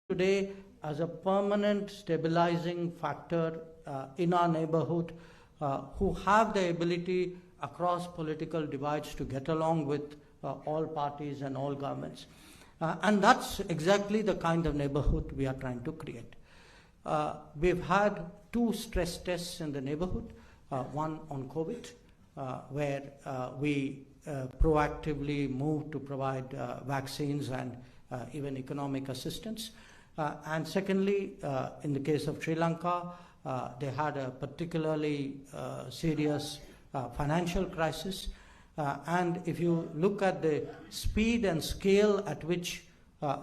today as a permanent stabilizing factor in our neighborhood, who have the ability across political divides to get along with all parties and all governments. And that's exactly the kind of neighborhood we are trying to create. We've had 2 stress tests in the neighborhood, one on COVID, where we proactively moved to provide vaccines and even economic assistance. And secondly, in the case of Sri Lanka, they had a particularly serious financial crisis. And if you look at the speed and scale at which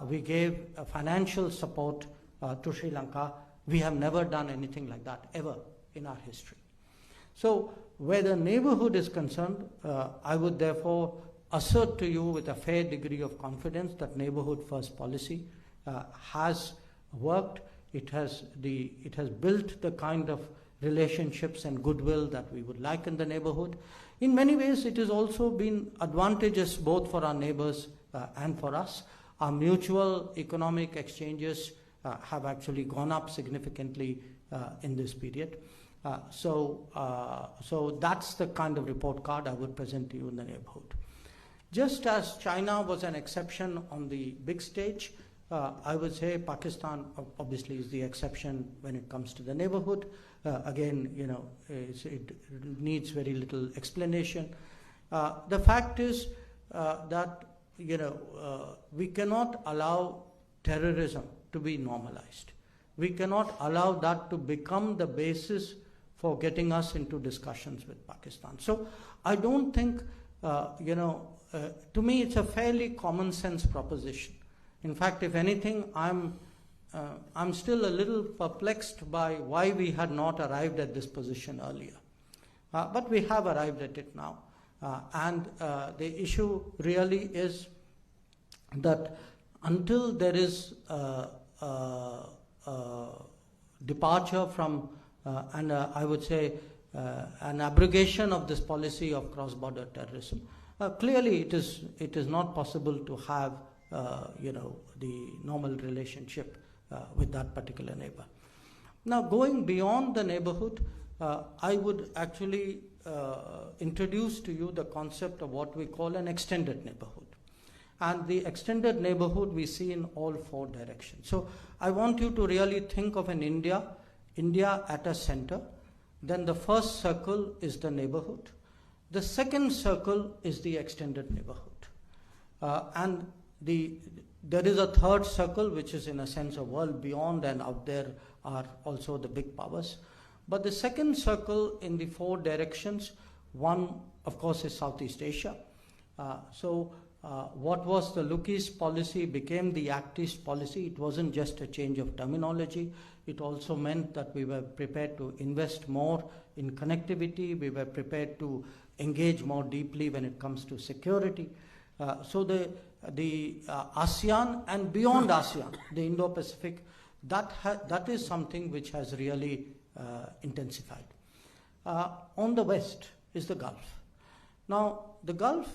we gave financial support to Sri Lanka, we have never done anything like that ever in our history. So where the neighborhood is concerned, I would therefore assert to you with a fair degree of confidence that neighborhood first policy has worked. It has built the kind of relationships and goodwill that we would like in the neighborhood. In many ways, it has also been advantageous both for our neighbors and for us. Our mutual economic exchanges have actually gone up significantly in this period. So that's the kind of report card I would present to you in the neighborhood. Just as China was an exception on the big stage, I would say Pakistan obviously is the exception when it comes to the neighborhood. Again, it needs very little explanation. The fact is that we cannot allow terrorism to be normalized. We cannot allow that to become the basis for getting us into discussions with Pakistan. So I don't think, to me it's a fairly common sense proposition. In fact, if anything, I'm still a little perplexed by why we had not arrived at this position earlier. But we have arrived at it now. And the issue really is that until there is departure from, and I would say an abrogation of this policy of cross-border terrorism, clearly it is not possible to have the normal relationship with that particular neighbor. Now, going beyond the neighborhood, I would actually introduce to you the concept of what we call an extended neighborhood. And the extended neighborhood we see in all 4 directions. So I want you to really think of an India at a center. Then the first circle is the neighborhood. The second circle is the extended neighborhood. And there is a third circle, which is in a sense a world beyond, and out there are also the big powers. But the second circle in the 4 directions, one of course is Southeast Asia. What was the Look East policy became the Act East policy. It wasn't just a change of terminology. It also meant that we were prepared to invest more in connectivity. We were prepared to engage more deeply when it comes to security. So the ASEAN and beyond ASEAN, the Indo-Pacific, that is something which has really intensified. On the west is the Gulf. Now, the Gulf